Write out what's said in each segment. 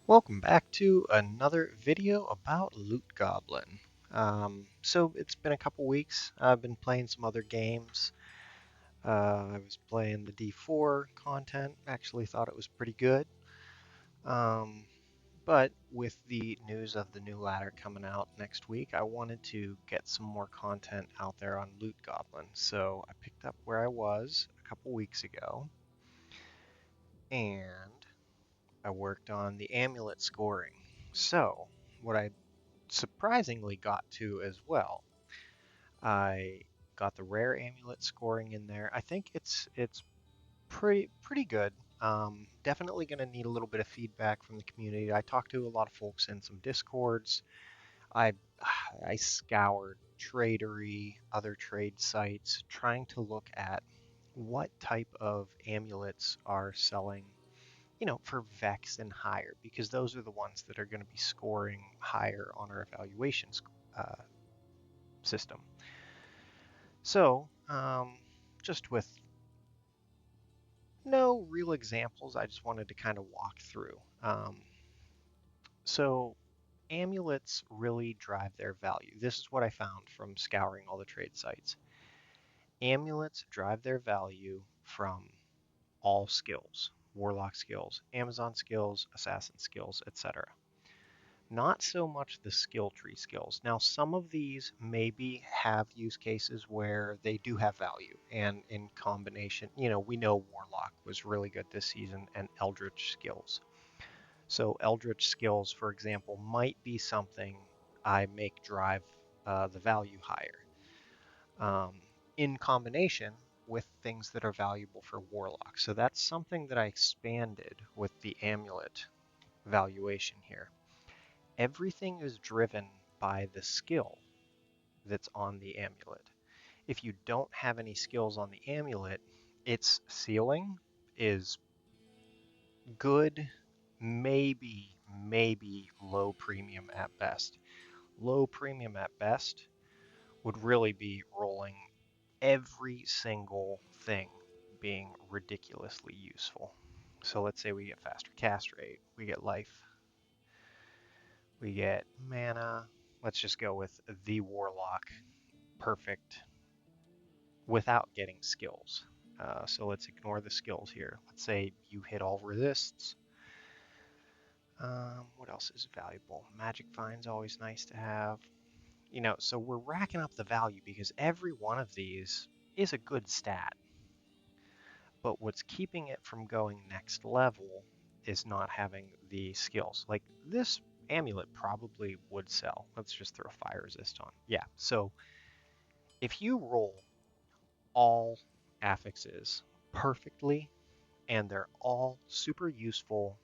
Welcome back to another video about Loot Goblin. So it's been a couple weeks. I've been playing some other games. I was playing the D4 content. Actually thought it was pretty good. Um, but with the news of the new ladder coming out next week, I wanted to get some more content out there on Loot Goblin. So I picked up where I was a couple weeks ago, and I worked on the amulet scoring. So what I surprisingly got to as well. I got the rare amulet scoring in there. I think it's pretty good. Definitely going to need a little bit of feedback from the community. I talked to a lot of folks in some discords. I I scoured Tradery, other trade sites, trying to look at what type of amulets are selling, for Vex and higher, because those are the ones that are going to be scoring higher on our evaluation uh, system. So, just with no real examples, I just wanted to kind of walk through. So, amulets really drive their value. This is what I found from scouring all the trade sites. Amulets drive their value from all skills, warlock skills, Amazon skills, assassin skills, etc. Not so much the skill tree skills. Now, some of these maybe have use cases where they do have value, and in combination, we know Warlock was really good this season, and Eldritch skills. So Eldritch skills, for example, might be something I make drive the value higher, in combination with things that are valuable for Warlock. So that's something that I expanded with the Amulet valuation here. Everything is driven by the skill that's on the amulet. If you don't have any skills on the amulet, its ceiling is good, maybe low premium at best. Low premium at best would really be rolling every single thing being ridiculously useful. So let's say we get faster cast rate, we get life, we get mana. Let's just go with the Warlock perfect without getting skills. So let's ignore the skills here. Let's say you hit all resists. What else is valuable? Magic Find's always nice to have. So we're racking up the value because every one of these is a good stat. But what's keeping it from going next level is not having the skills. Like this amulet probably would sell. Let's just throw fire resist on. Yeah, so if you roll all affixes perfectly and they're all super useful,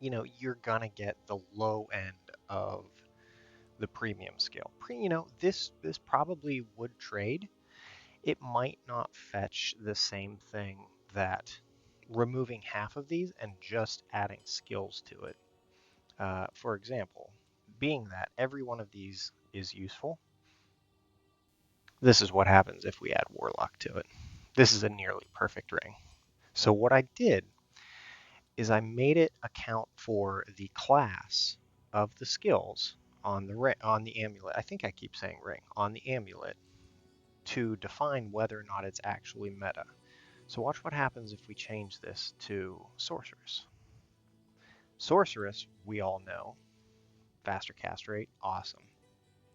you're gonna get the low end of the premium scale. This probably would trade. It might not fetch the same thing that removing half of these and just adding skills to it. For example, being that every one of these is useful, this is what happens if we add Warlock to it. This is a nearly perfect ring. So what I did is I made it account for the class of the skills on the amulet. I think I keep saying ring on the amulet to define whether or not it's actually meta. So watch what happens if we change this to sorceress. Sorceress, we all know, faster cast rate, awesome.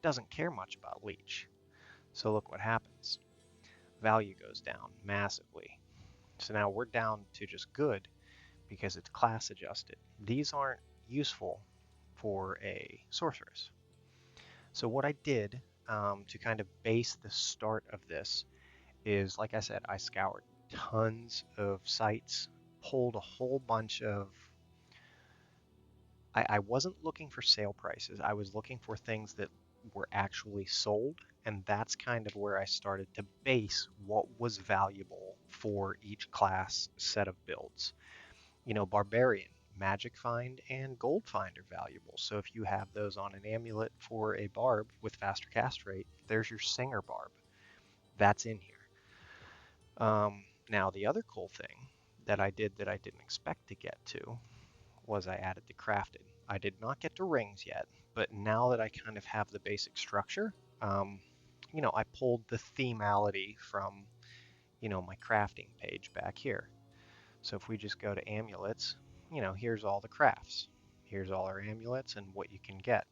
Doesn't care much about leech. So look what happens. Value goes down massively. So now we're down to just good because it's class adjusted. These aren't useful for a sorceress. So what I did to kind of base the start of this is, like I said, I scoured tons of sites, pulled a whole bunch of. I wasn't looking for sale prices. I was looking for things that were actually sold, and that's kind of where I started to base what was valuable for each class set of builds. Barbarian, Magic Find, and Gold Find are valuable. So if you have those on an amulet for a barb with faster cast rate, there's your Singer Barb. That's in here. Now the other cool thing that I did that I didn't expect to get to was I added the crafted. I did not get to rings yet, but now that I kind of have the basic structure, I pulled the themality from, my crafting page back here. So if we just go to amulets, here's all the crafts. Here's all our amulets and what you can get.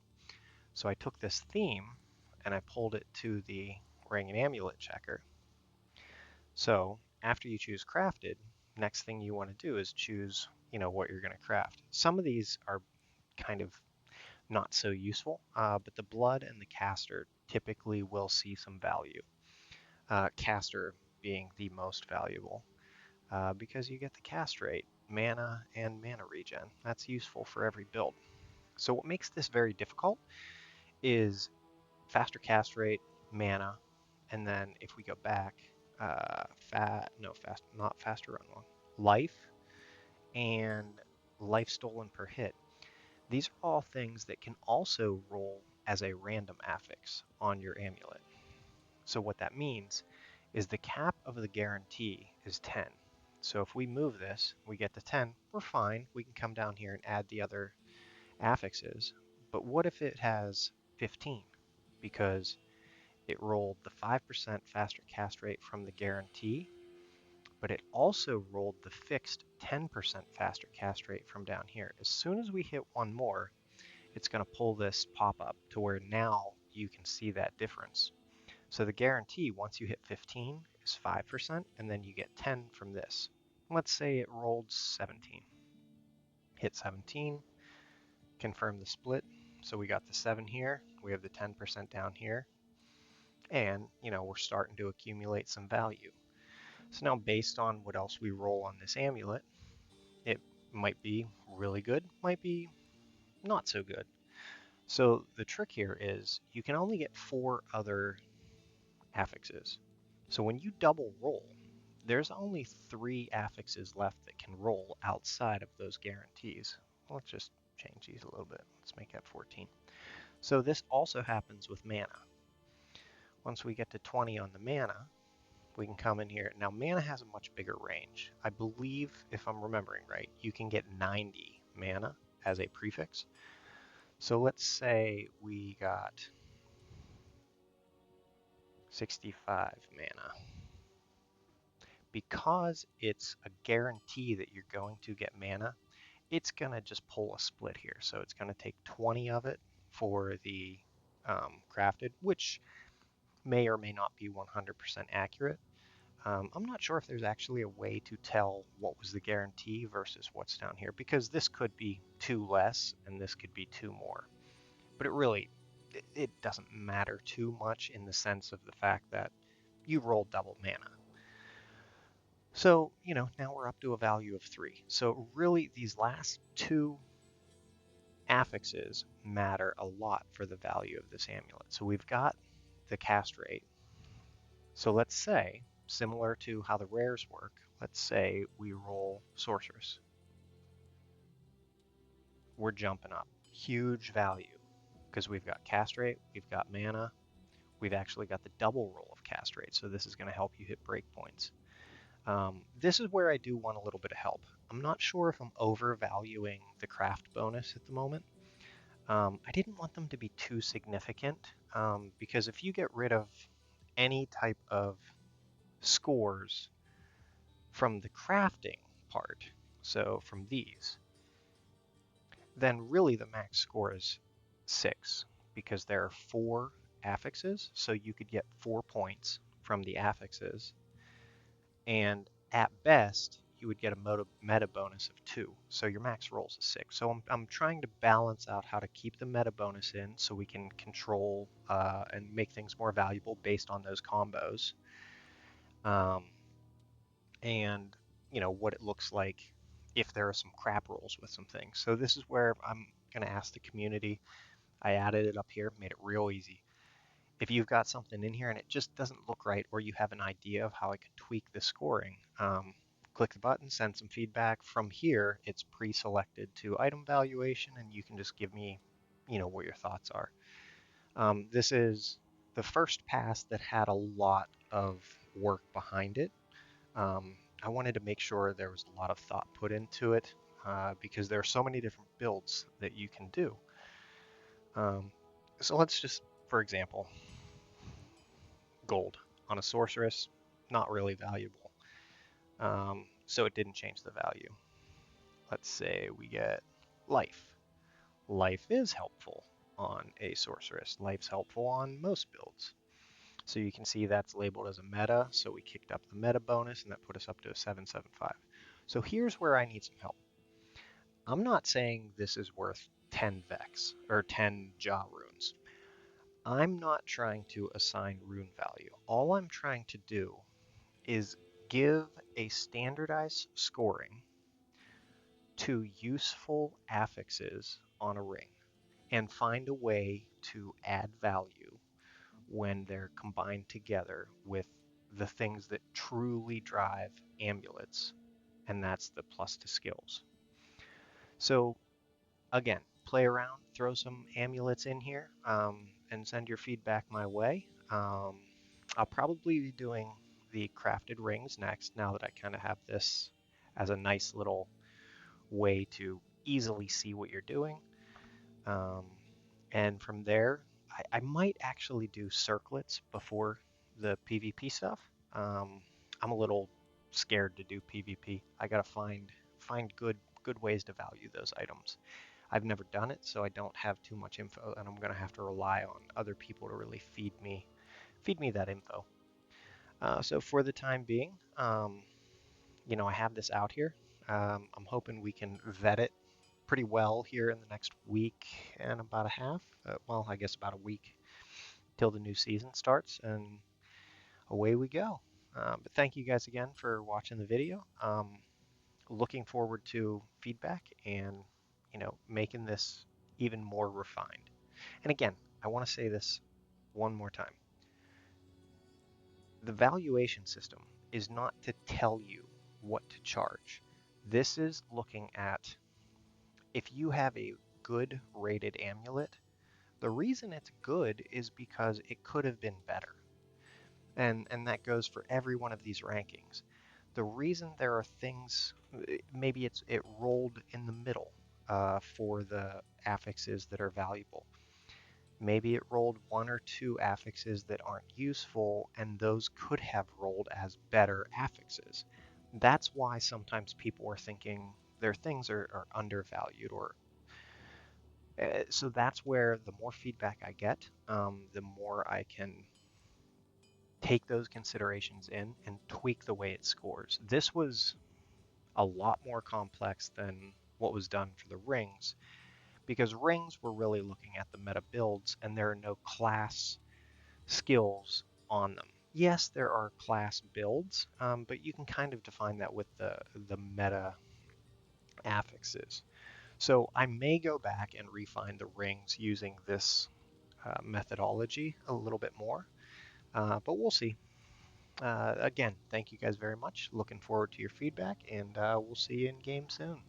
So I took this theme and I pulled it to the Ring and Amulet Checker. So after you choose crafted, next thing you want to do is choose, what you're going to craft. Some of these are kind of not so useful, but the blood and the caster typically will see some value. Caster being the most valuable because you get the cast rate, mana, and mana regen. That's useful for every build. So what makes this very difficult is faster cast rate, mana, and then if we go back, not faster run long, life and life stolen per hit. These are all things that can also roll as a random affix on your amulet. So what that means is the cap of the guarantee is 10. So if we move this, we get to 10, we're fine. We can come down here and add the other affixes. But what if it has 15? Because it rolled the 5% faster cast rate from the guarantee, but it also rolled the fixed 10% faster cast rate from down here. As soon as we hit one more, it's going to pull this pop-up to where now you can see that difference. So the guarantee, once you hit 15, is 5%, and then you get 10 from this. Let's say it rolled 17. Hit 17, confirm the split. So we got the 7 here, we have the 10% down here, and we're starting to accumulate some value. So now based on what else we roll on this amulet, it might be really good, might be not so good. So the trick here is you can only get 4 other affixes. So when you double roll, there's only 3 affixes left that can roll outside of those guarantees. Let's just change these a little bit. Let's make that 14. So this also happens with mana. Once we get to 20 on the mana, we can come in here. Now mana has a much bigger range. I believe, if I'm remembering right, you can get 90 mana as a prefix. So let's say we got 65 mana. Because it's a guarantee that you're going to get mana, it's going to just pull a split here. So it's going to take 20 of it for the crafted, which may or may not be 100% accurate. I'm not sure if there's actually a way to tell what was the guarantee versus what's down here, because this could be 2 less and this could be 2 more. But it doesn't matter too much in the sense of the fact that you rolled double mana. So, now we're up to a value of 3. So really, these last 2 affixes matter a lot for the value of this amulet. So we've got the cast rate. So let's say, similar to how the rares work, let's say we roll Sorceress. We're jumping up. Huge value, because we've got cast rate, we've got mana, we've actually got the double roll of cast rate, so this is going to help you hit breakpoints. This is where I do want a little bit of help. I'm not sure if I'm overvaluing the craft bonus at the moment. I didn't want them to be too significant, because if you get rid of any type of scores from the crafting part, so from these, then really the max score is 6, because there are 4 affixes, so you could get 4 points from the affixes, and at best you would get a meta bonus of 2, so your max rolls is 6. So I'm trying to balance out how to keep the meta bonus in so we can control and make things more valuable based on those combos, and what it looks like if there are some crap rolls with some things. So this is where I'm going to ask the community. I added it up here, made it real easy. If you've got something in here and it just doesn't look right, or you have an idea of how I could tweak the scoring, click the button, send some feedback. From here, it's pre-selected to item valuation, and you can just give me, what your thoughts are. This is the first pass that had a lot of work behind it. I wanted to make sure there was a lot of thought put into it. because there are so many different builds that you can do. So let's just, for example, gold on a sorceress, not really valuable. So it didn't change the value. Let's say we get life. Life is helpful on a sorceress. Life's helpful on most builds. So you can see that's labeled as a meta, so we kicked up the meta bonus, and that put us up to a 775. So here's where I need some help. I'm not saying this is worth 10 Vex, or 10 Jaw runes. I'm not trying to assign rune value. All I'm trying to do is give a standardized scoring to useful affixes on a ring and find a way to add value when they're combined together with the things that truly drive amulets, and that's the plus to skills. So again, play around, throw some amulets in here, and send your feedback my way. I'll probably be doing the crafted rings next, now that I kind of have this as a nice little way to easily see what you're doing. And from there, I might actually do circlets before the PvP stuff. I'm a little scared to do PvP. I gotta find good ways to value those items. I've never done it, so I don't have too much info, and I'm gonna have to rely on other people to really feed me that info. So for the time being, I have this out here. I'm hoping we can vet it pretty well here in the next week and about a half. Well, I guess about a week till the new season starts, and away we go. But thank you guys again for watching the video. Looking forward to feedback and making this even more refined. And again, I want to say this one more time. The valuation system is not to tell you what to charge. This is looking at if you have a good rated amulet, the reason it's good is because it could have been better. And that goes for every one of these rankings. The reason there are things, maybe it rolled in the middle for the affixes that are valuable. Maybe it rolled one or two affixes that aren't useful, and those could have rolled as better affixes. That's why sometimes people are thinking their things are undervalued, or so that's where the more feedback I get, the more I can take those considerations in and tweak the way it scores. This was a lot more complex than what was done for the rings, because rings were really looking at the meta builds, and there are no class skills on them. Yes, there are class builds, but you can kind of define that with the meta affixes. So I may go back and refine the rings using this methodology a little bit more, but we'll see. Again, thank you guys very much. Looking forward to your feedback, and we'll see you in game soon.